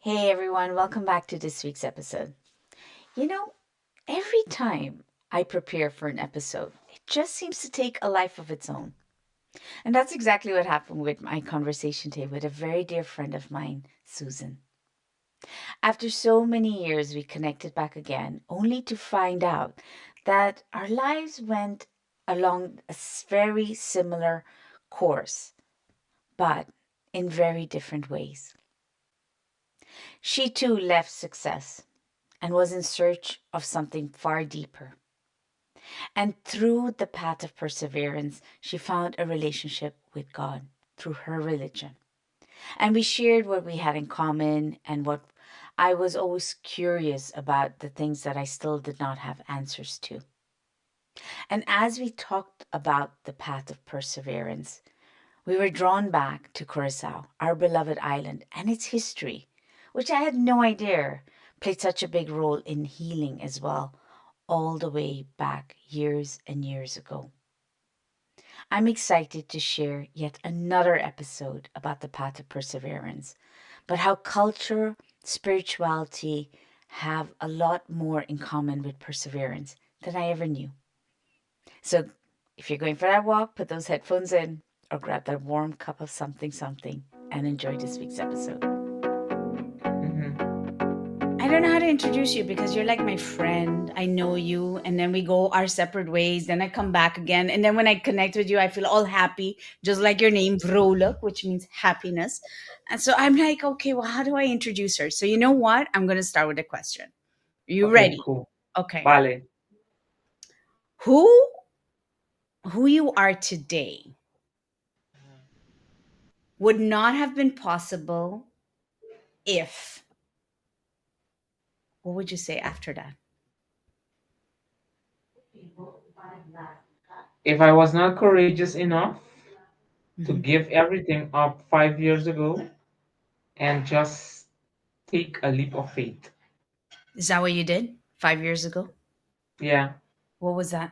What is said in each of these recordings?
Hey everyone, welcome back to this week's episode. You know, every time I prepare for an episode, it just seems to take a life of its own. And that's exactly what happened with my conversation today with a very dear friend of mine, Susan. After so many years, we connected back again, only to find out that our lives went along a very similar course, but in very different ways. She too left success and was in search of something far deeper. And through the path of perseverance, she found a relationship with God through her religion. And we shared what we had in common and what I was always curious about, the things that I still did not have answers to. And as we talked about the path of perseverance, we were drawn back to Curaçao, our beloved island, and its history, which I had no idea played such a big role in healing as well, all the way back years and years ago. I'm excited to share yet another episode about the path of perseverance, but how culture, spirituality have a lot more in common with perseverance than I ever knew. So if you're going for that walk, put those headphones in or grab that warm cup of something something and enjoy this week's episode. Hmm. I don't know how to introduce you because you're like my friend. I know you, and then we go our separate ways. Then I come back again. And then when I connect with you, I feel all happy, just like your name, Vrolijk, which means happiness. And so I'm like, okay, well, how do I introduce her? So you know what? I'm going to start with a question. Are you Okay, ready? cool. Okay. Vale. Who who you are today would not have been possible if, what would you say after that? If I was not courageous enough to Mhm. give everything up 5 years ago and just take a leap of faith. Is that what you did 5 years ago? Yeah. What was that?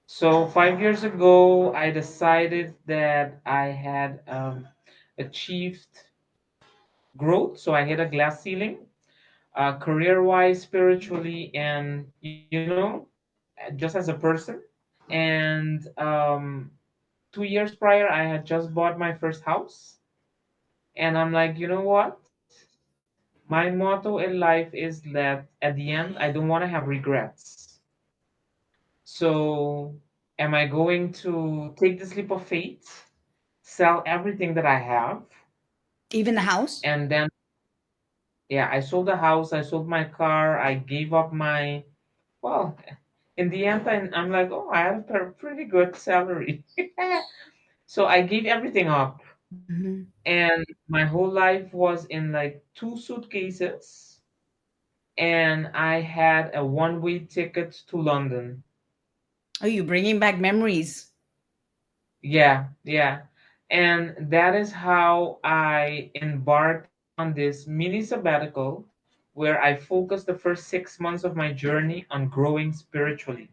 So 5 years ago, I decided that I had achieved growth. So I hit a glass ceiling, career wise, spiritually, and, just as a person. And 2 years prior, I had just bought my first house. And I'm like, you know what? My motto in life is that at the end, I don't want to have regrets. So, am I going to take this leap of faith, sell everything that I have, Even the house? and then, yeah, I sold the house, I sold my car, I gave up my, well, in the end, I'm like, oh, I have a pretty good salary. So I gave everything up. Hmm. And my whole life was in like two suitcases, and I had a one-way ticket to London. Oh, you bringing back memories. Yeah, yeah. And that is how I embarked on this mini sabbatical where I focused the first 6 months of my journey on growing spiritually.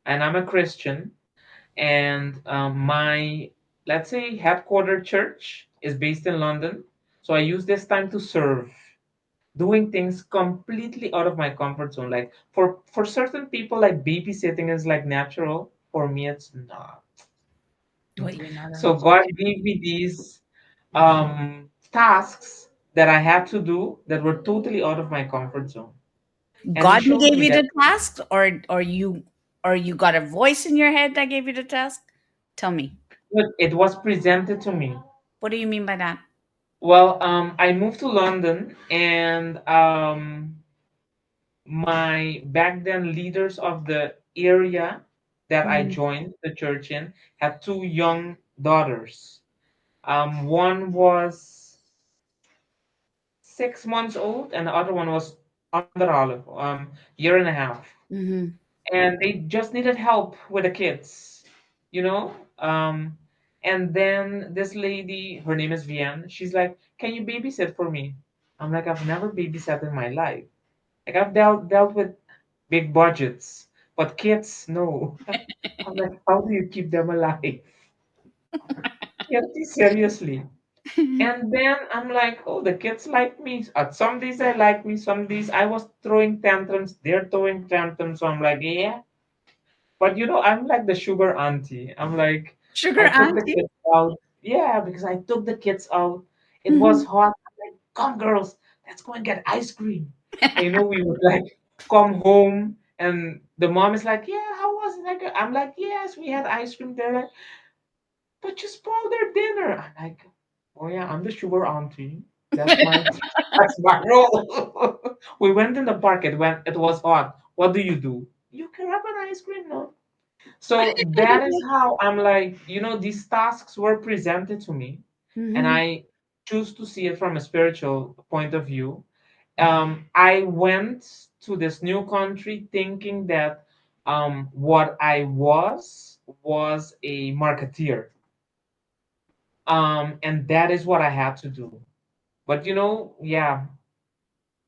And I'm a Christian, and my, let's say, headquarter church is based in London. So I use this time to serve, doing things completely out of my comfort zone. Like for certain people, like babysitting is like natural. For me, it's not. What do you mean? So God gave me these tasks that I had to do that were totally out of my comfort zone, and He God showed gave me you that the task, or you got a voice in your head that gave you the task? Tell me. it was presented to me. What do you mean by that? Well, I moved to London, and my back then leaders of the area that I Mhm. joined the church in had two young daughters. One was 6 months old, and the other one was under olive, year and a half. Mhm. And they just needed help with the kids, you know. And then this lady, her name is Vienne. She's like, "Can you babysit for me?" I'm like, "I've never babysat in my life. Like I've dealt with big budgets, but kids, no." I'm like, "How do you keep them alive?" Yeah, seriously. And then I'm like, oh, the kids like me. Some days I like me, some days I was throwing tantrums, they're throwing tantrums. So I'm like, yeah. But I'm like the sugar auntie. I'm like, Sugar I took the auntie. kids out. Yeah, because I took the kids out. It was Mhm. hot. I'm like, come, girls, let's go and get ice cream. And we would like come home, and the mom is like, yeah, how was it? Like, I'm like, yes, we had ice cream. They're like, but you spoiled their dinner. I'm like, oh yeah, I'm the sugar auntie. That's my that's my role. We went in the park. It was hot. What do? You grab an ice cream, no? So that is how I'm like, these tasks were presented to me, and Mhm. I choose to see it from a spiritual point of view. I went to this new country thinking that what I was a marketeer, and that is what I had to do. But yeah,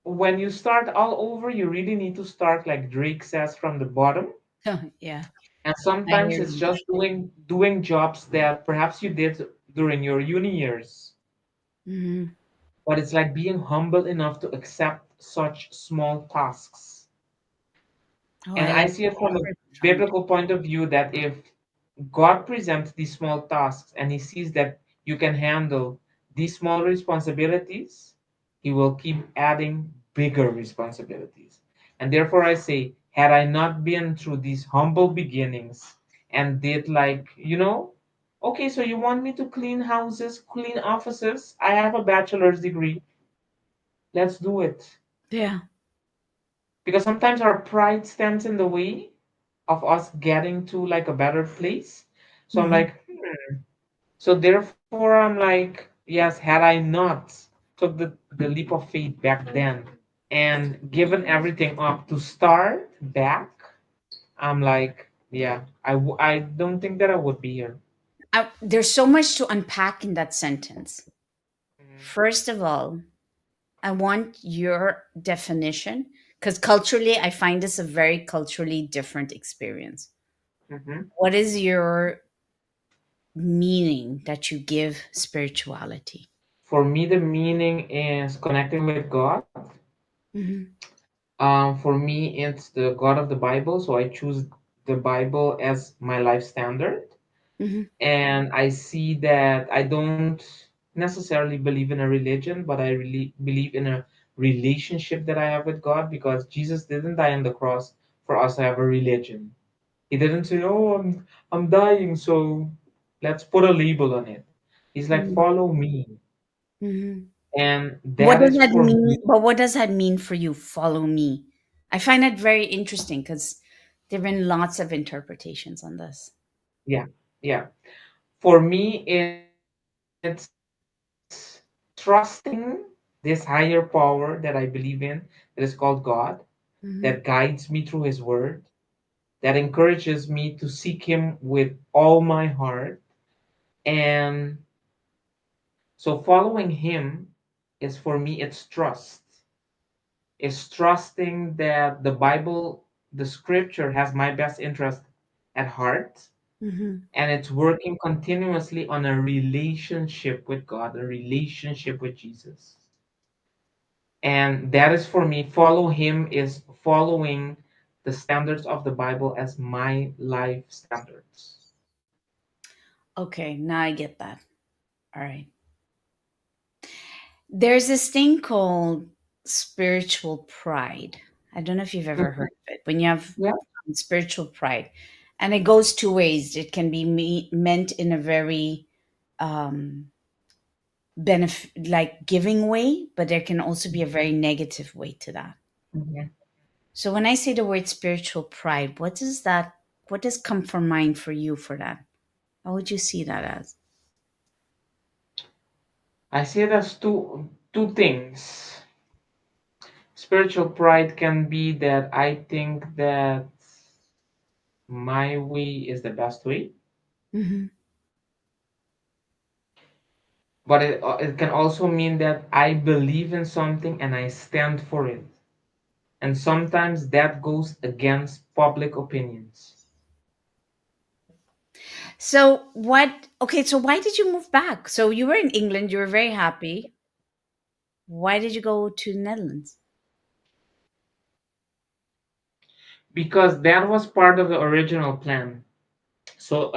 when you start all over, you really need to start like Drake says from the bottom. Oh, yeah, And I sometimes hear it's you. just doing jobs that perhaps you did during your uni years. Mhm. But it's like being humble enough to accept such small tasks. Oh, And I I like see that. it from a Profound. biblical point of view that if God presents these small tasks and he sees that you can handle these small responsibilities, he will keep adding bigger responsibilities. And therefore, I say, had I not been through these humble beginnings and did like, okay, so you want me to clean houses, clean offices? I have a bachelor's degree. Let's do it. Yeah. Because sometimes our pride stands in the way of us getting to like a better place. So I'm Mhm. like, so therefore, I'm like, yes, had I not took the leap of faith back then and given everything up to start back, I'm like, yeah, I don't think that I would be here. There's so much to unpack in that sentence. Hmm. First of all, I want your definition because culturally, I find this a very culturally different experience. Hmm. What is your meaning that you give spirituality? For me, the meaning is connecting with God. Hmm. For me, it's the God of the Bible, so I choose the Bible as my life standard. Hmm. And I see that I don't necessarily believe in a religion, but I really believe in a relationship that I have with God because Jesus didn't die on the cross for us to have a religion. He didn't say, "Oh, I'm dying, so let's put a label on it." He's like, "Follow me," Hmm. and What that does is that for mean? me. But what does that mean for you? Follow me. I find that very interesting because there have been lots of interpretations on this. Yeah, yeah. For me, it's trusting this higher power that I believe in, that is called God, that Hmm. guides me through His Word, that encourages me to seek Him with all my heart. And so following Him is for me, it's trust. It's trusting that the Bible, the scripture has my best interest at heart. Hmm. And it's working continuously on a relationship with God, a relationship with Jesus. And that is for me, follow Him is following the standards of the Bible as my life standards. Okay, now I get that. All right. There's this thing called spiritual pride. I don't know if you've ever heard Mhm. of it. When you have Yeah. spiritual pride, and it goes two ways. It can be meant in a very um, benefit, like giving way, but there can also be a very negative way to that. Mhm. So when I say the word spiritual pride, what does that? What does come from mind for you for that? How would you see that as? I say there's two things. Spiritual pride can be that I think that my way is the best way, Hmm. but it can also mean that I believe in something and I stand for it. And sometimes that goes against public opinions. So what? Okay, so why did you move back? So you were in England. You were very happy. Why did you go to the Netherlands? because that was part of the original plan. So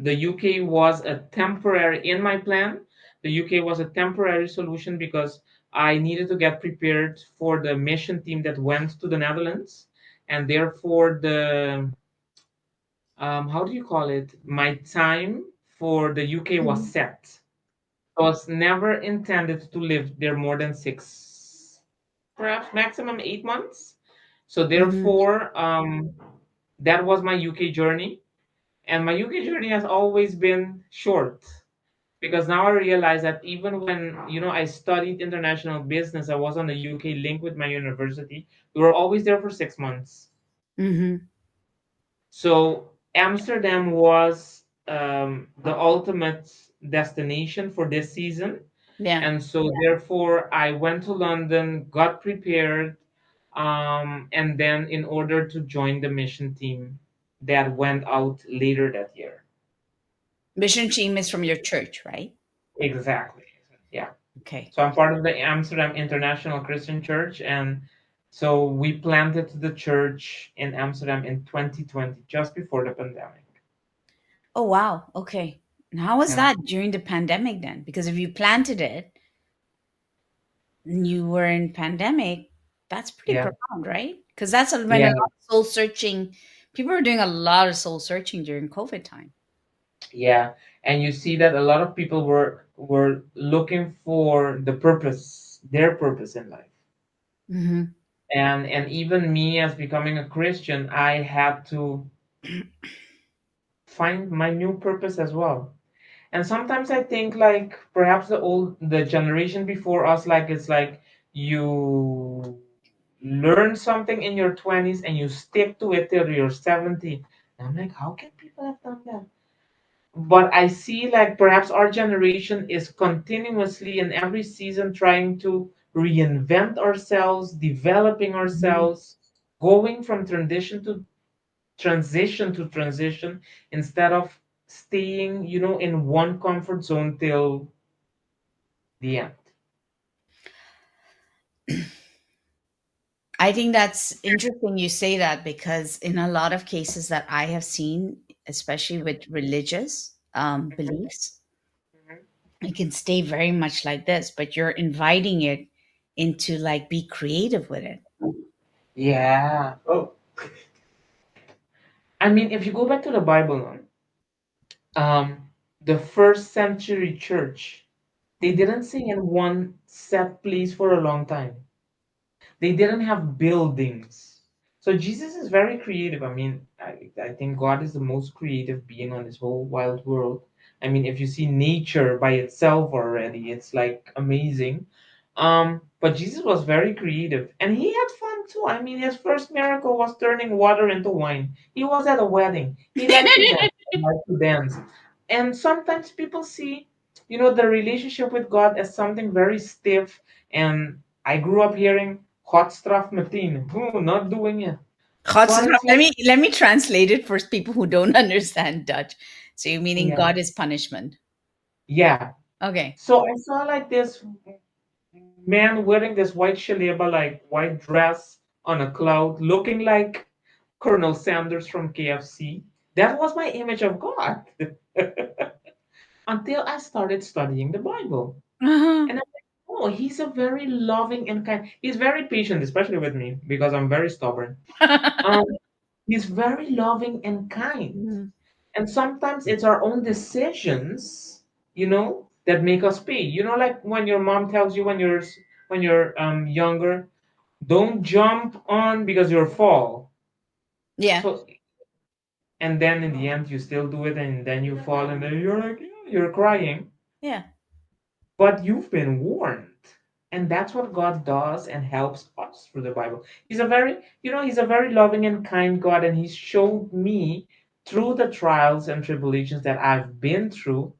the UK was a temporary in my plan. The UK was a temporary solution because I needed to get prepared for the mission team that went to the Netherlands, and therefore the how do you call it? My time for the UK was Mhm. set. I was never intended to live there more than 6, perhaps maximum 8 months. So Mhm. therefore, that was my UK journey, and my UK journey has always been short because now I realize that even when I studied international business, I was on the UK link with my university. We were always there for 6 months. Mhm. So Amsterdam was the ultimate destination for this season, Yeah. and so therefore I went to London, got prepared, and then in order to join the mission team that went out later that year. Mission team is from your church, right? Exactly. Yeah. Okay. So I'm part of the Amsterdam International Christian Church, and so we planted the church in Amsterdam in 2020, just before the pandemic. Oh wow. Okay. And how was Yeah. that during the pandemic then? Because if you planted it and you were in pandemic, that's pretty Yeah. profound, right? Because that's when a Yeah. lot of soul searching. People were doing a lot of soul searching during COVID time. Yeah. And you see that a lot of people were looking for the purpose, their purpose in life. Hmm. And even me as becoming a Christian, I had to find my new purpose as well. And sometimes I think like perhaps the generation before us, like it's like you learn something in your 20s and you stick to it till you're 70. And I'm like, how can people have done that? But I see like perhaps our generation is continuously in every season trying to reinvent ourselves, developing ourselves, going from transition to transition instead of staying, in one comfort zone till the end. I think that's interesting you say that because in a lot of cases that I have seen, especially with religious beliefs, Mhm. it can stay very much like this, but you're inviting it into like be creative with it. Yeah. Oh, I mean, if you go back to the Bible, the first century church, they Mhm. didn't sing in one set place for a long time. They didn't have buildings. So Jesus is very creative. I mean, I think God is the most creative being on this whole wild world. I mean, if you see nature by itself already, it's like amazing. But Jesus was very creative and he had fun too. I mean, his first miracle was turning water into wine. He was at a wedding. He liked to dance. He liked to dance. And sometimes people see, the relationship with God as something very stiff, and I grew up hearing hot stuff meteen. Not doing it. But Godsstraf. it's Let like, me let me translate it for people who don't understand Dutch. So you're meaning yeah, God is punishment. yeah. Okay. So I saw like this man wearing this white shaleba, like white dress on a cloud, looking like Colonel Sanders from KFC. That was my image of God until I started studying the Bible. Uh-huh. And I'm like, oh, he's a very loving and kind. He's very patient, especially with me because I'm very stubborn. Um, he's very loving and kind. Mhm. And sometimes it's our own decisions, that make us pay. Like when your mom tells you when you're younger, don't jump on because you'll fall. Yeah. So and then in the end you still do it and then you fall and then you're like, yeah, you're crying. Yeah. But you've been warned. And that's what God does and helps us through the Bible. He's a very loving and kind God, and He's showed me through the trials and tribulations that I've been through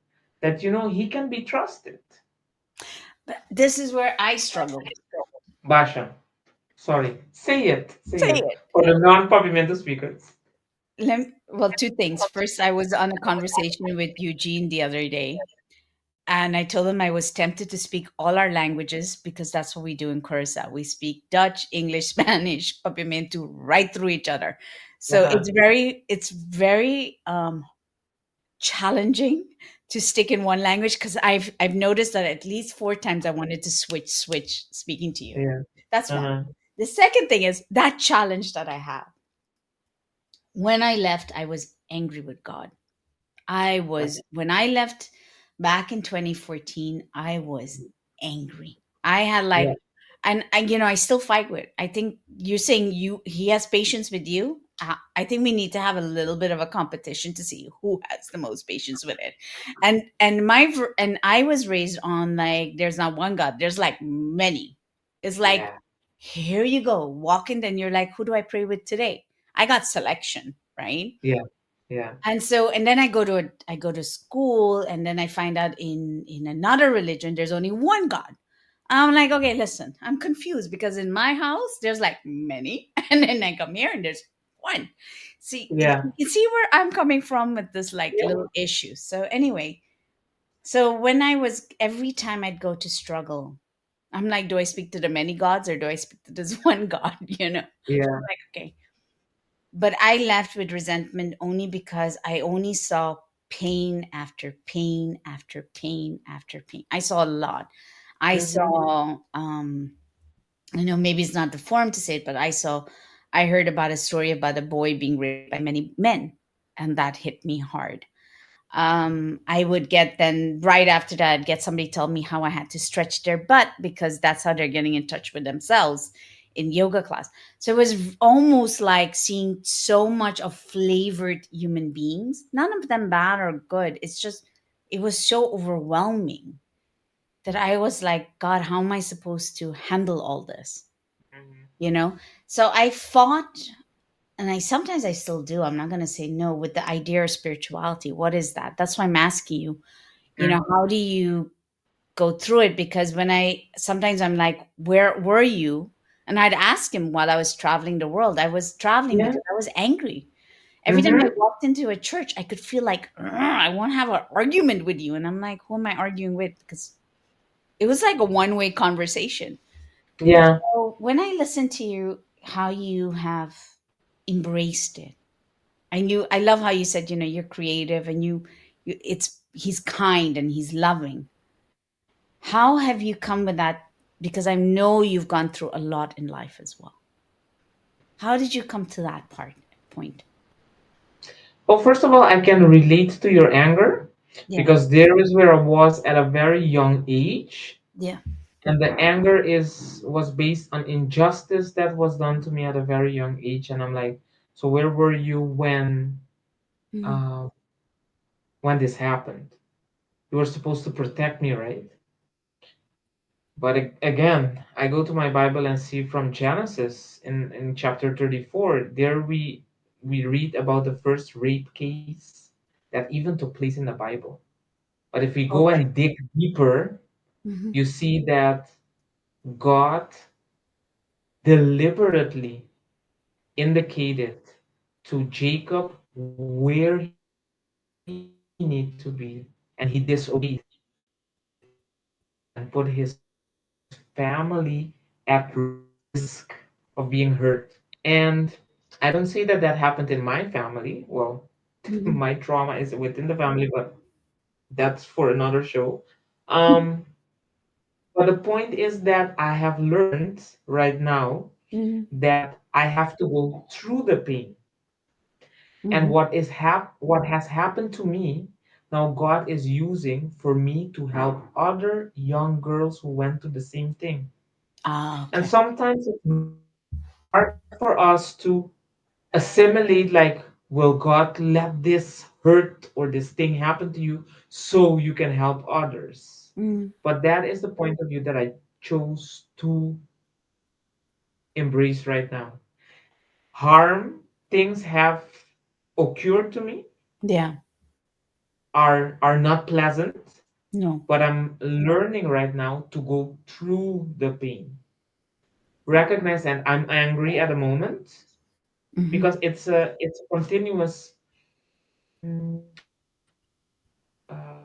that, He can be trusted. But this is where I struggle. Basha, sorry, say it Say for it. the non-papiamento speakers. Well, two things. First, I was on a conversation with Eugene the other day, and I told him I was tempted to speak all our languages because that's what we do in Curacao. We speak Dutch, English, Spanish, Papiamentu right through each other. So Uh-huh. it's very challenging to stick in one language because I've noticed that at least four times I wanted to switch speaking to you. Yeah. That's one. Uh-huh. The second thing is that challenge that I have. When I left, I was angry with God. I Uh, was when I left back in 2014, I was angry. I had Yeah. like and I still fight with. I think you're saying he has patience with you. I think we need to have a little bit of a competition to see who has the most patience with it. And I was raised on like there's not one God, there's like many. It's like Yeah. here you go, walking, then you're like, who do I pray with today? I got selection, right? Yeah. Yeah. And then I go to school, and then I find out in another religion there's only one God. I'm like, okay, listen, I'm confused because in my house there's like many, and then I come here and there's one. See, Yeah. you see where I'm coming from with this like Yeah. little issue. So anyway, so when I was every time I'd go to struggle, I'm like, do I speak to the many gods or do I speak to this one God? Yeah. I'm like, okay, but I left with resentment only because I only saw pain after pain after pain after pain. I saw a lot. I Mm-hmm. saw, maybe it's not the form to say it, but I heard about a story about a boy being raped by many men, and that hit me hard. I would get then right after that, I'd get somebody tell me how I had to stretch their butt because that's how they're getting in touch with themselves in yoga class. So it was almost like seeing so much of flavored human beings, none of them bad or good. It's just, it was so overwhelming that I was like, God, how am I supposed to handle all this? Mm-hmm. You know? So I fought, and I sometimes I still do. I'm not going to say no with the idea of spirituality. What is that? That's why I'm asking you, how do you go through it? Because when sometimes I'm like, where were you? And I'd ask him while I was traveling the world. I was traveling Yeah. because I was angry. Every time I Mm-hmm. walked into a church, I could feel like, "Ugh, I want to have an argument with you." And I'm like, who am I arguing with? Because it was like a one-way conversation. Yeah. So when I listen to you, how you have embraced it, I love how you said, you're creative and he's kind and he's loving. How have you come with that? Because I know you've gone through a lot in life as well. How did you come to that point? Well, first of all, I can relate to your anger Yeah. because there is where I was at a very young age, Yeah. and the anger is was based on injustice that was done to me at a very young age, and I'm like, so where were you Mhm. uh, when this happened? You were supposed to protect me, right? But again, I go to my Bible and see from Genesis in chapter 34, there we read about the first rape case that even took place in the Bible. But if we Oh, go right. and dig deeper, Hmm. you see that God deliberately indicated to Jacob where he need to be, and he disobeyed and put his family at risk of being hurt. And I don't say that that happened in my family. Well, my trauma is Hmm. within the family, but that's for another show. Um, but the point is that I have learned right now Hmm. that I have to go through the pain. And Hmm. what has happened to me, now God is using for me to help other young girls who went through the same thing. Ah, And okay. sometimes it's hard for us to assimilate, like, will God let this hurt or this thing happen to you so you can help others? Mm. But that is the point of view that I chose to embrace right now. Harm things have occurred to me Yeah. are not pleasant, No. but I'm learning right now to go through the pain. Recognize that I'm angry at the moment, because Hmm. it's a continuous. mm, uh,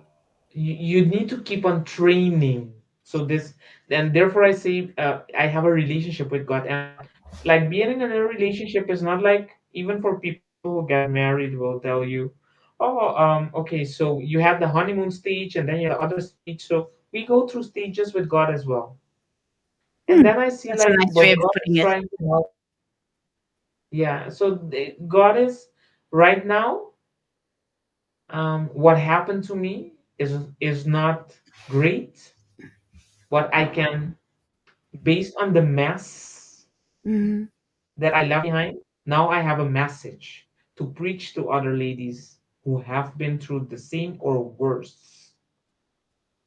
you need to keep on training. So this, and therefore I say, I have a relationship with God, and like being in a relationship is not like, even for people who get married will tell you, oh, okay, so you have the honeymoon stage and then you have the other stage. So we go through stages with God as well. And Hmm. then I see That's a like nice way what of God is putting it. trying to help. Yeah. So God is right now. What happened to me is not great, but I can, based on the mess Hmm. that I left behind, now I have a message to preach to other ladies who have been through the same or worse,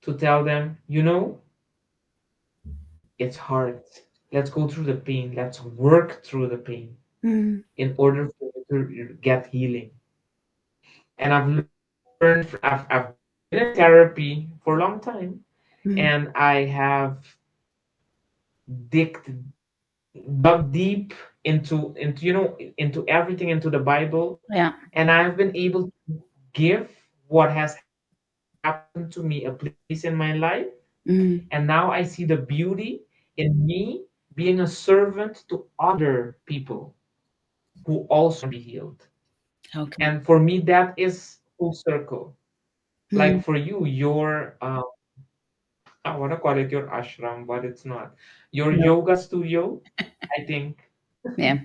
to tell them, it's hard. Let's go through the pain. Let's work through the pain Hmm. in order for you to get healing. And I've learned, I've been in therapy for a long time, and Hmm. I have digged dug deep into everything, into the Bible, Yeah. and I've been able to give what has happened to me a place in my life. And now I see the Hmm. beauty in me being a servant to other people who also want to be healed. Okay. And for me, that is full circle. Hmm. Like for you, your I want to call it your ashram, but it's not. Your No. yoga studio, I think, Yeah.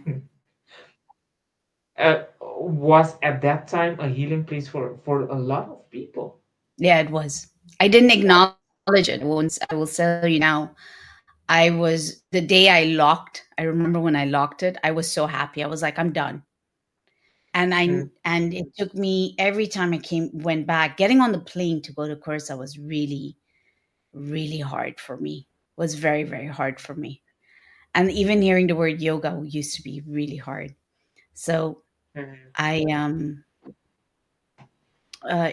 was at that time a healing place for a lot of people. Yeah, it was. I didn't acknowledge it. I will tell you now. I was the day I locked. I remember when I locked it. I was so happy. I was like, I'm done. Mm, And it took me every time I went back. Getting on the plane to go to Curacao was really really hard for me. Was very very hard for me. And even hearing the word yoga used to be really hard. So mhm, I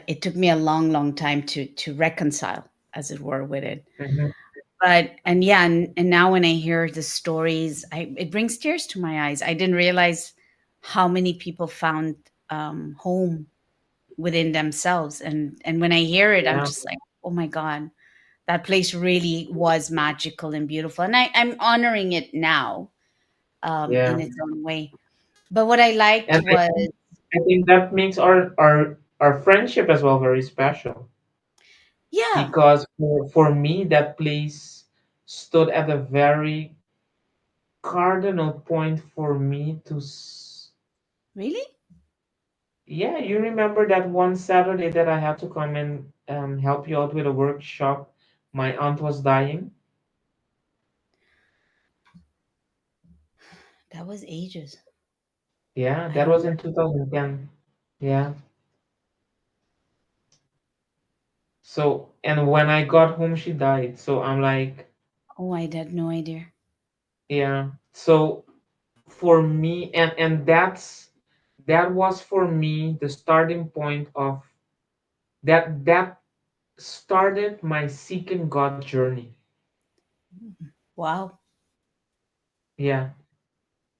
it took me a long long time to reconcile, as it were, with it. mhm. But and yeah, and now when I hear the stories, it brings tears to my eyes. I didn't realize how many people found home within themselves, and when I hear it, I'm Yeah, just like, oh my god, that place really was magical and beautiful, and I'm honoring it now, in yeah. its own way. But what I liked And was, I think that makes our friendship as well very special, yeah, because for me that place stood at a very cardinal point for me to really, yeah, you remember that one Saturday that I had to come and help you out with a workshop? My aunt was dying. that was ages. Yeah, I that don't. was in 2010. Yeah. So, and when I got home, she died. So I'm like, Oh, I had no idea. yeah. So for me, and that was for me the starting point of that started my seeking God journey. Wow. Yeah,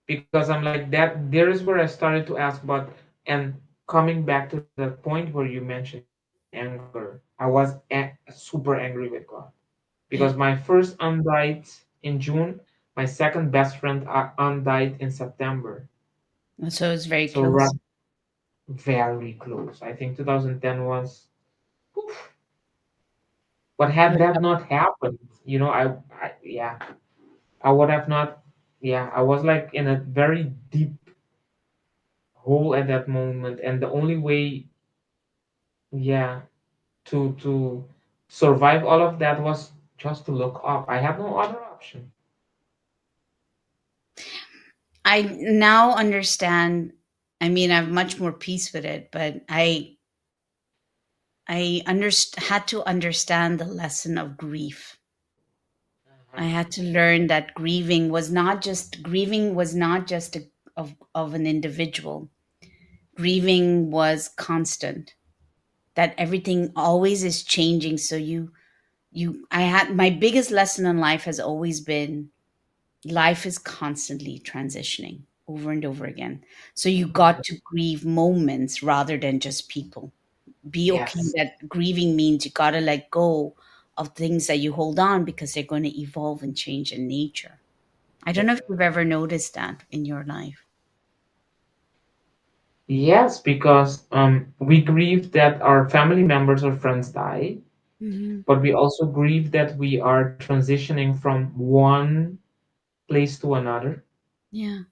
because I'm like that. There is where I started to ask, but and coming back to the point where you mentioned anger, I was super angry with God, because Yeah. my first aunt died in June, my second best friend aunt died in September. So it was very So close. very close. I think 2010 was. Oof. But had Very that not happened, yeah, I would have not. Yeah, I was like in a very deep hole at that moment, and the only way, yeah, to survive all of that was just to look up. I had no other option. I now understand. I mean, I have much more peace with it, but had to understand the lesson of grief. I Uh-huh. had to learn that grieving was not just of an individual. Grieving was constant. That everything always is changing. So I had my biggest lesson in life has always been life is constantly transitioning. over and over again. So you got to grieve moments rather than just people. Be okay Yes. that grieving means you got to let go of things that you hold on because they're going to evolve and change in nature. I don't know if you've ever noticed that in your life. Yes, because we grieve that our family members or friends die, Hmm. but we also grieve that we are transitioning from one place to another. Yeah.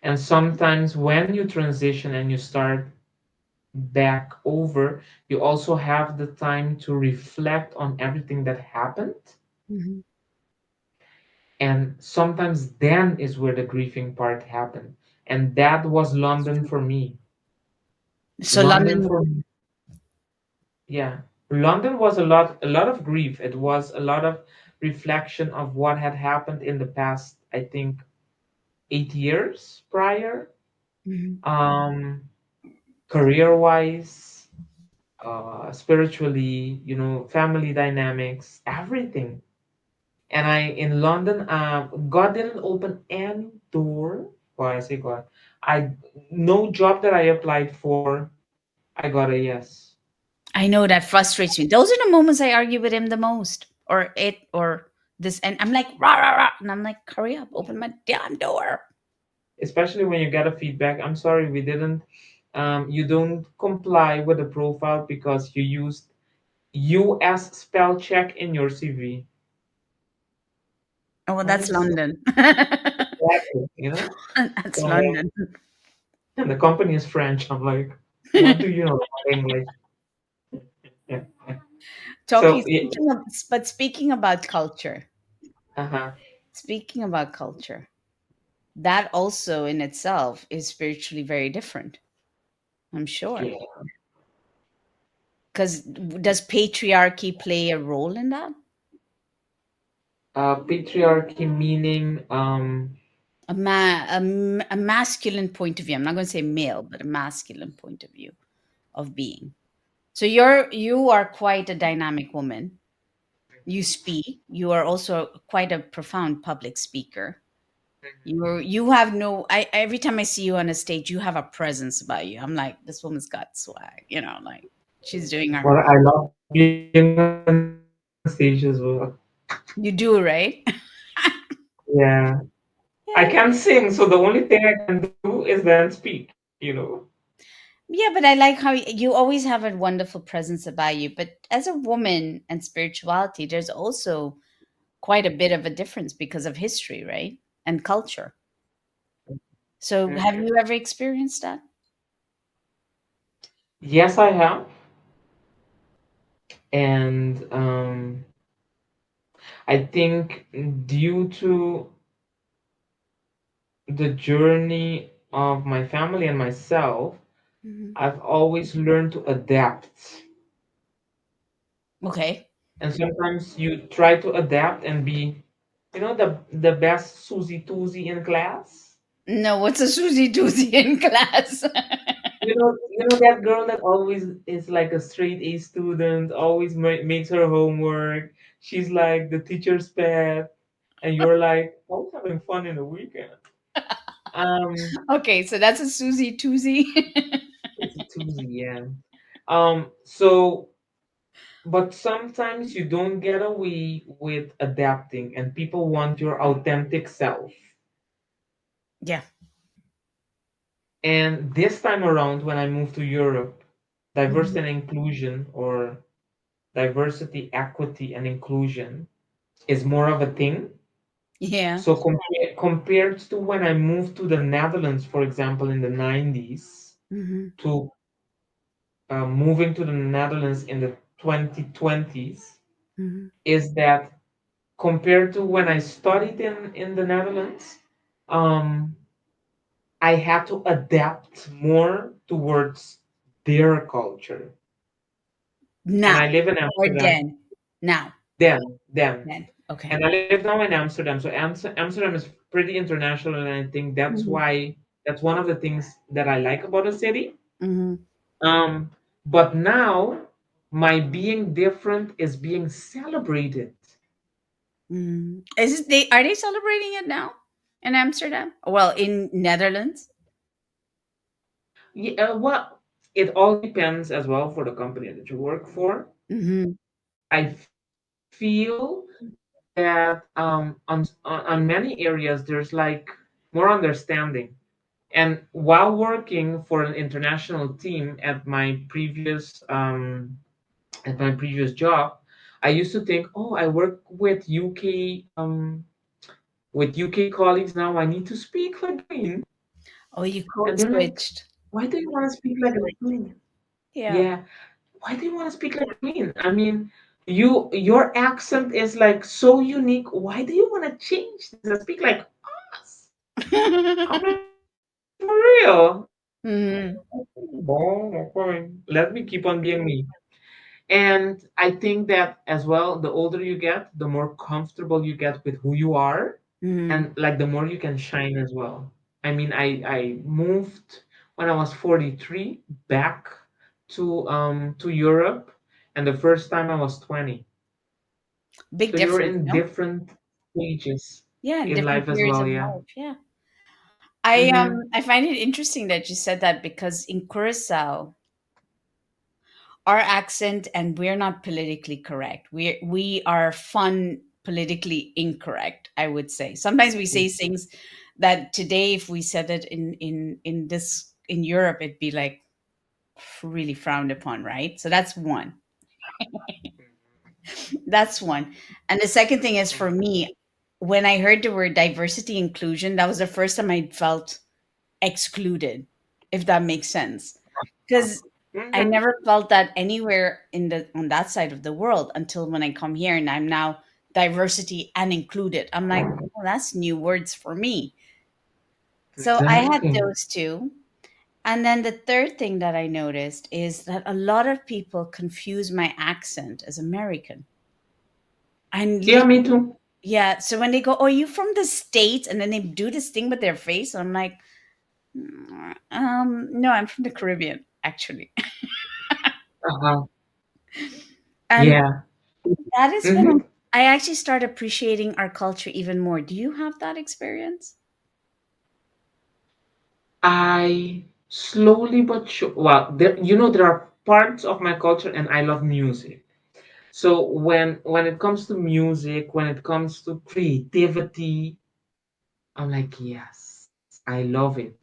And sometimes when you transition and you start back over, you also have the time to reflect on everything that happened. Hmm. And sometimes then is where the grieving part happened. And that was London for me. So London London. for me, yeah. London was a lot of grief. It was a lot of reflection of what had happened in the past, I think 8 years prior. Mhm. Um, career wise, spiritually, family dynamics, everything. And I in London, God didn't open any door. Well, I say God, I no job that I applied for, I got a yes. I know that frustrates me. Those are the moments I argue with him the most, or it, or this, and I'm like rah rah rah, and I'm like, hurry up, open my damn door. Especially when you get a feedback. I'm sorry, we didn't. You don't comply with the profile because you used U.S. spell check in your CV. Oh, well, What that's is London. exactly? You know. That's So, London. and the company is French. I'm like, what do you know about English? Yeah. Talking, So yeah, speaking of, but speaking about culture, uh-huh. speaking about culture, that also in itself is spiritually very different. I'm sure. Yeah. Because does patriarchy play a role in that? Patriarchy meaning A masculine point of view. I'm not going to say male, but a masculine point of view of being. So you are quite a dynamic woman. You speak. You are also quite a profound public speaker. You have no. Every time I see you on a stage, you have a presence about you. I'm like, this woman's got swag. Like she's doing her. well, I love being on stage as well. You do, right? Yeah. I Yeah. can sing, so the only thing I can do is then speak. Yeah, but I like how you always have a wonderful presence about you. But as a woman and spirituality, there's also quite a bit of a difference because of history, right? And culture. So have Mhm. you ever experienced that? Yes, I have. And I think due to the journey of my family and myself, Mhm. I've always learned to adapt. Okay. And sometimes you try to adapt and be, the best Susie Toozy in class. No, what's a Susie Doozy in class? You know that girl that always is like a straight A student, always makes her homework. She's like the teacher's pet, and you're like, always having fun in the weekend. Um, Okay, so that's a Susie Toozy. it's a Tuesday, yeah. So, but sometimes you don't get away with adapting, and people want your authentic self. Yeah. And this time around, when I moved to Europe, Mhm. diversity and inclusion, or diversity, equity, and inclusion is more of a thing. Yeah. So compared to when I moved to the Netherlands, for example, in the 90s, Hmm. to moving to the Netherlands in the 2020s, Hmm. is that compared to when I studied in the Netherlands, um, I had to adapt more towards their culture. And Now I live in or Amsterdam. then? Now. Then, then, Then. Okay. and I live now in Amsterdam. So Amsterdam is pretty international, and I think that's Hmm. why that's one of the things that I like about the city. Hmm. Um, but now my being different is being celebrated. Hmm. Is it they are they celebrating it now? In Amsterdam? Well, in Netherlands? Yeah, well, it all depends as well for the company that you work for. Hmm. I feel that on many areas there's like more understanding. And while working for an international team at my previous job, I used to think, oh, I work with UK colleagues now. I need to speak like Queen, Oh, you and code they're like, switched. why do you want to speak like a Queen? Yeah. Yeah, why do you want to speak like a Queen? I mean, your accent is like so unique. Why do you want to change this and speak like us? I'm like, for real. Hmm. Oh, okay. Let me keep on being me. And I think that as well, the older you get, the more comfortable you get with who you are, Hmm. and like the more you can shine as well. I mean, I moved when I was 43 back to Europe, and the first time I was 20. Big So you're difference, in no? different stages Yeah, in in different life as periods well, of yeah. life. Yeah. I Mm-hmm. I find it interesting that you said that because in Curacao, our accent and we're not politically correct. We are fun politically incorrect, I would say. Sometimes we say things that today if we said it in this in Europe it'd be like really frowned upon, right? So that's one. That's one. And the second thing is for me, when I heard the word diversity inclusion, that was the first time I felt excluded, if that makes sense. Because I Mm-hmm. never felt that anywhere in the on that side of the world until when I come here and I'm now diversity and included. I'm like, oh, that's new words for me. So I had Exactly. those two. And then the third thing that I noticed is that a lot of people confuse my accent as American. And Yeah, me too. yeah, so when they go, "Oh, you from the States?" and then they do this thing with their face, I'm like, no, I'm from the Caribbean, actually." Uh-huh. And Yeah. that is when Mm-hmm. I actually start appreciating our culture even more. Do you have that experience? I slowly but sure. Well, there are parts of my culture, and I love music. So when it comes to music, when it comes to creativity, I'm like, yes, I love it.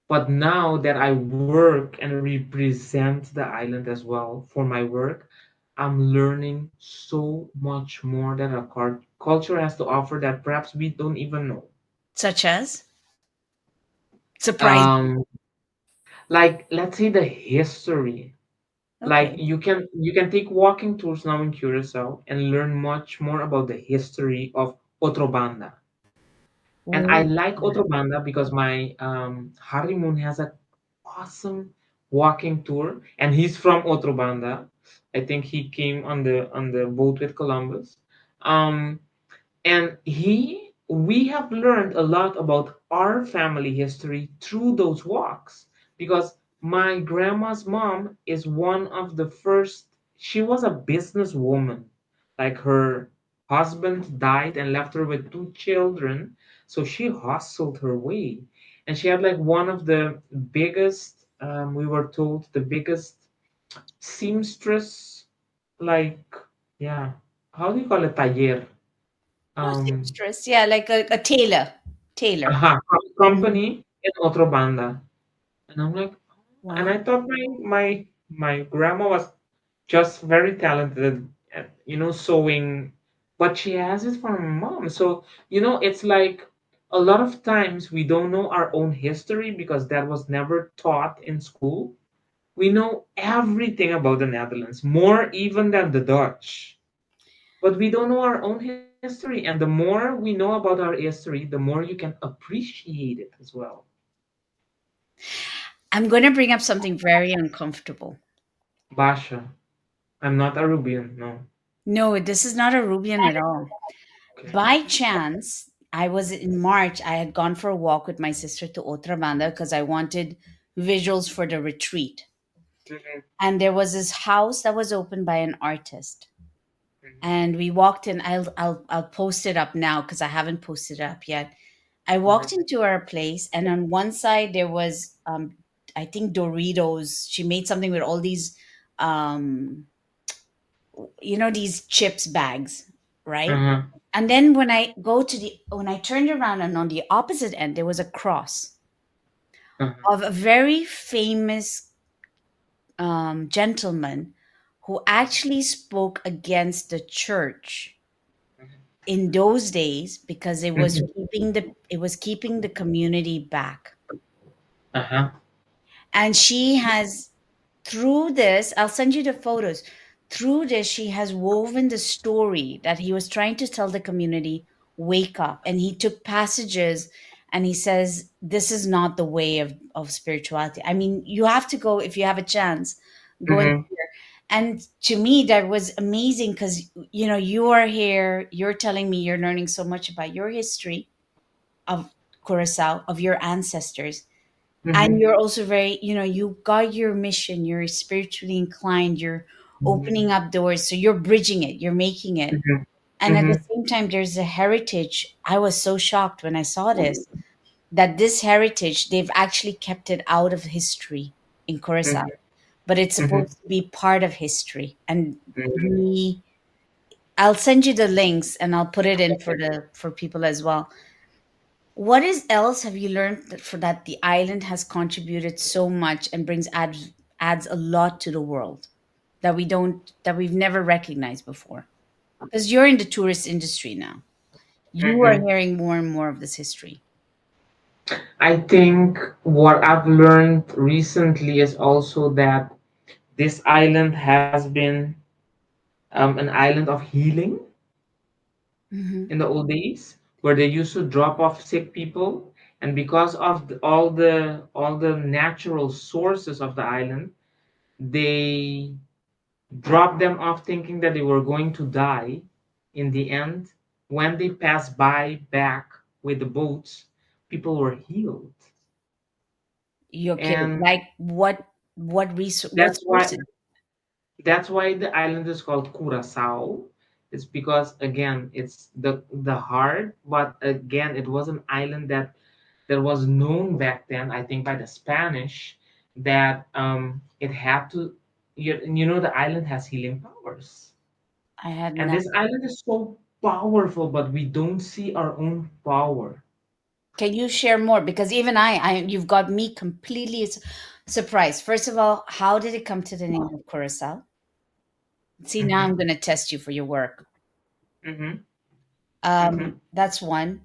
But now that I work and represent the island as well for my work, I'm learning so much more that our culture has to offer that perhaps we don't even know. Such as surprise. Um, like let's say the history. Like Okay. you can take walking tours now in Curacao and learn much more about the history of Otrobanda. And I Ooh. like Otrobanda because my Harimun has an awesome walking tour, and he's from Otrobanda. I think he came on the boat with Columbus. Um, and he we have learned a lot about our family history through those walks because my grandma's mom is one of the first. She was a businesswoman. Like her husband died and left her with two children, so she hustled her way, and she had like one of the biggest, we were told, the biggest seamstress, like, yeah, how do you call it, taller, Oh, um seamstress. Yeah, like a tailor. Tailor. Mhm. company in Otro Banda. And I'm like, and Wow. I thought my grandma was just very talented at, sewing, but she has it from her mom. So, it's like a lot of times we don't know our own history because that was never taught in school. We know everything about the Netherlands, more even than the Dutch. But we don't know our own history. And the more we know about our history, the more you can appreciate it as well. I'm going to bring up something very uncomfortable. Basha. I'm not Arubian, no. No, this is not a Rubian at all. Okay. By chance, I was in March. I had gone for a walk with my sister to Otra Banda because I wanted visuals for the retreat. Mhm, And there was this house that was opened by an artist. mhm, And we walked in. I'll post it up now because I haven't posted it up yet. I walked Mhm. into her place, and on one side there was, I think, Doritos. She made something with all these, um, these chips bags, right? Uh-huh. And then when I turned around, and on the opposite end there was a cross Uh-huh. of a very famous gentleman who actually spoke against the church in those days because Mhm. it was keeping the community back. Uh-huh. And she has, through this, I'll send you the photos. Through this, she has woven the story that he was trying to tell the community, wake up. And he took passages and he says, this is not the way of spirituality. I mean, you have to go, if you have a chance, go and Mhm. and to me that was amazing because you are here, you're telling me you're learning so much about your history of Curacao, of your ancestors, and Mhm. you're also very, you got your mission, you're spiritually inclined, you're Mhm. opening up doors, so you're bridging it, you're making it. Mhm. And at the Mhm. same time there's a heritage. I was so shocked when I saw this, that this heritage, they've actually kept it out of history in Curacao, Mhm. but it's Mhm. supposed to be part of history. And Mhm. we I'll send you the links and I'll put it in for people as well. What is else have you learned that for that the island has contributed so much and adds a lot to the world that we've never recognized before? Because you're in the tourist industry now. You are Mhm. hearing more and more of this history. I think what I've learned recently is also that this island has been an island of healing Hmm. in the old days, where they used to drop off sick people, and because of all the natural sources of the island, they dropped them off thinking that they were going to die. In the end, when they passed by back with the boats, people were healed. You're kidding. And Like what that's why sources? that's why the island is called Curaçao. It's because again it's the heart, but again it was an island that was known back then, I think by the Spanish, that it had to, the island has healing powers. I had And not. this island is so powerful, but we don't see our own power. Can you share more? Because even you've got me completely surprised. First of all, how did it come to the name of Curacao? See, now I'm Hmm. going to test you for your work. Hmm. Hmm. That's one.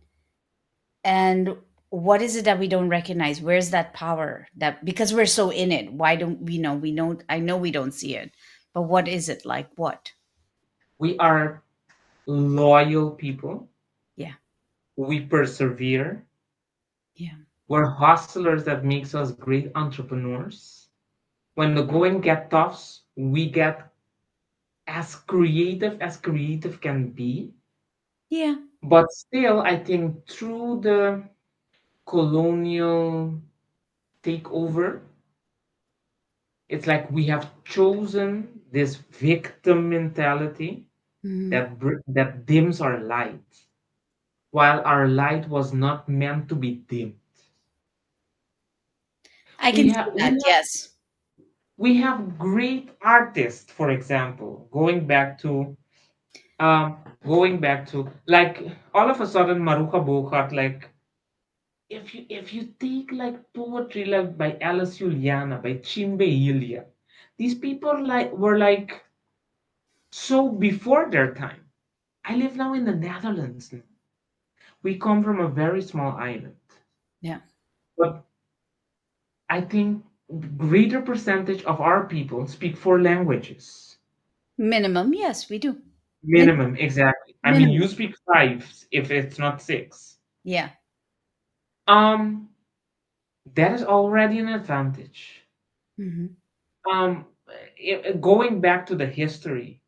And what is it that we don't recognize? Where's that power? That because we're so in it, why don't we know? We don't. I know we don't see it, but what is it like? What? We are loyal people. Yeah, We persevere. yeah, We're hustlers that makes us great entrepreneurs. When the going get tough, we get as creative can be. yeah, But still, I think through the colonial takeover, it's like we have chosen this victim mentality hmm, that dims our light, while our light was not meant to be dimmed. I We can see have we that. have Yes, we have great artists, for example, going back to like all of a sudden Maruka Bokart, like if you take like poetry like by Alice Juliana, by Chimbe Ilya, these people were like so before their time. I live now in the Netherlands. We come from a very small island, yeah. but I think greater percentage of our people speak four languages. Minimum, yes, we do. Minimum, exactly. I mean, you Minimum, speak five if it's not six. yeah. Um, that is already an advantage. Hmm. Um, Going back to the history,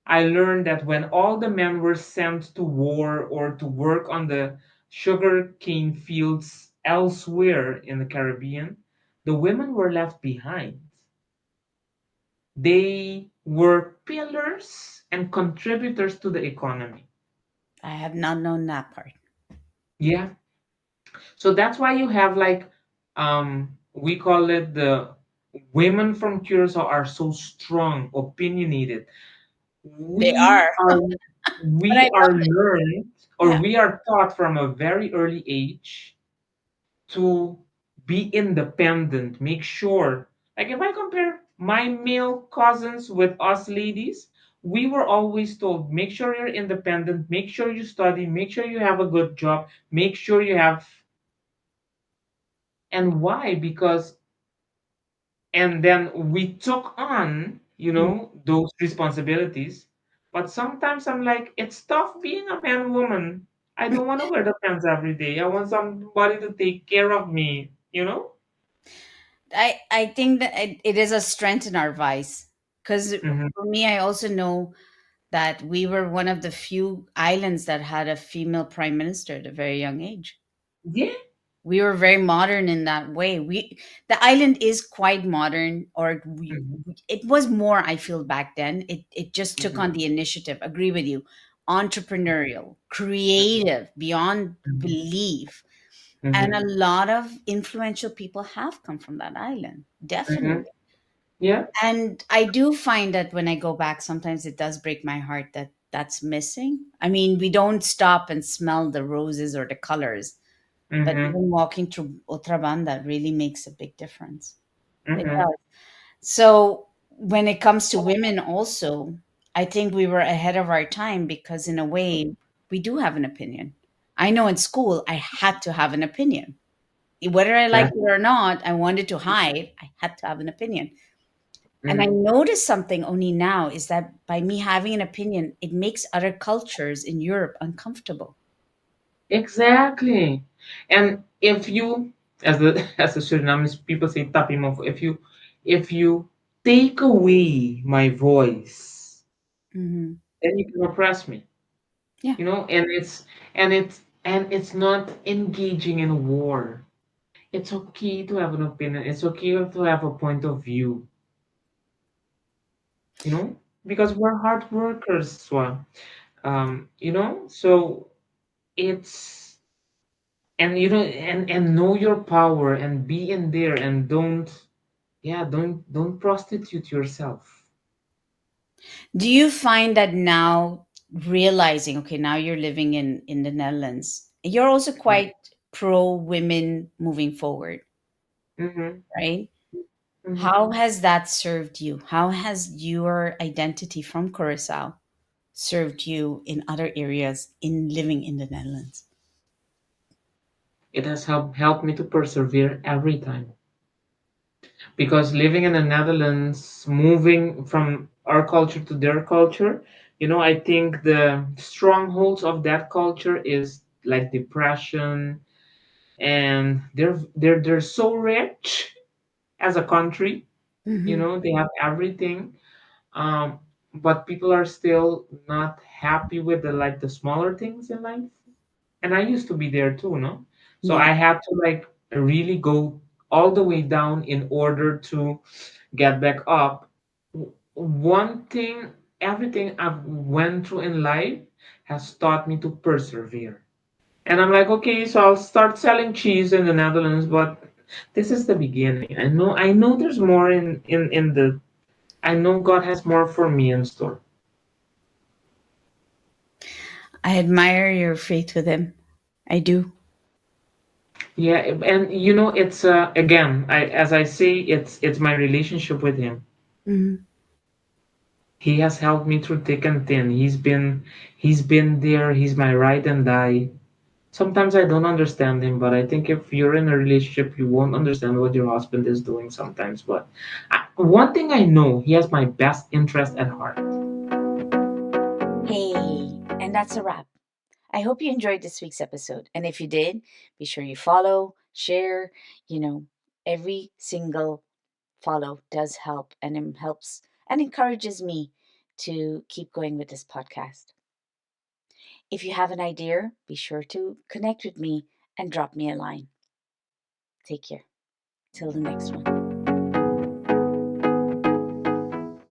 I learned that when all the men were sent to war or to work on the sugar cane fields elsewhere in the Caribbean, the women were left behind. They were pillars and contributors to the economy. I have not known that part. Yeah. So that's why you have like, we call it the women from Curacao are so strong, opinionated. They We are. are But I we are love it. learned, or Yeah. we are taught from a very early age to be independent. Make sure, like if I compare my male cousins with us ladies, we were always told, make sure you're independent, make sure you study, make sure you have a good job, make sure you have. And why? Because, and then we took on, those responsibilities. But sometimes I'm like, it's tough being a man woman. I don't want to wear the pants every day. I want somebody to take care of me. I think that it is a strength in our vice. Because Hmm. for me, I also know that we were one of the few islands that had a female prime minister at a very young age. Yeah. We were very modern in that way. The island is quite modern, or Hmm. it was more, I feel, back then. It just took on Hmm. the initiative. Agree with you. Entrepreneurial, creative, beyond belief. And a Hmm. lot of influential people have come from that island, Hmm. definitely. Yeah. And I do find that when I go back, sometimes it does break my heart that that's missing. I mean, we don't stop and smell the roses or the colors, but Hmm. even walking through Otra Banda really makes a big difference. It Hmm. does. So when it comes to women, also, I think we were ahead of our time because, in a way, we do have an opinion. I know in school, I had to have an opinion. Whether I liked it Exactly. or not, I wanted to hide, I had to have an opinion. And I Hmm. noticed something only now is that by me having an opinion, it makes other cultures in Europe uncomfortable. Exactly. And if you, as the as the Surinamese people say, tapi mo, if you take away my voice, Hmm. then you can oppress me. Yeah. And it's not engaging in a war. It's okay to have an opinion. It's okay to have a point of view, because we're hard workers, Swa. So it's, and and know your power and be in there, and don't prostitute yourself. Do you find that now, realizing, okay, now you're living in the Netherlands, you're also quite pro women moving forward, Mm-hmm. right? Mm-hmm. How has that served you? How has your identity from Curacao served you in other areas in living in the Netherlands? It has helped me to persevere every time, because living in the Netherlands, moving from our culture to their culture, I think the strongholds of that culture is like depression, and they're so rich as a country. Hmm. They have everything, um, but people are still not happy with the smaller things in life. And I used to be there too, no? So Yeah. I had to like really go all the way down in order to get back up. One thing, everything I've went through in life has taught me to persevere. And I'm like, okay, so I'll start selling cheese in the Netherlands, but this is the beginning. I know there's more in the I know God has more for me in store. I admire your faith with him. I do. Yeah, and it's again, as I say, it's my relationship with him. Mhm. He has helped me through thick and thin. He's been there. He's my ride and die. Sometimes I don't understand him, but I think if you're in a relationship, you won't understand what your husband is doing sometimes. But one thing I know, he has my best interest at heart. Hey, and that's a wrap. I hope you enjoyed this week's episode. And if you did, be sure you follow, share. You know, every single follow does help, and it helps and encourages me to keep going with this podcast. If you have an idea, be sure to connect with me and drop me a line. Take care. Till the next one.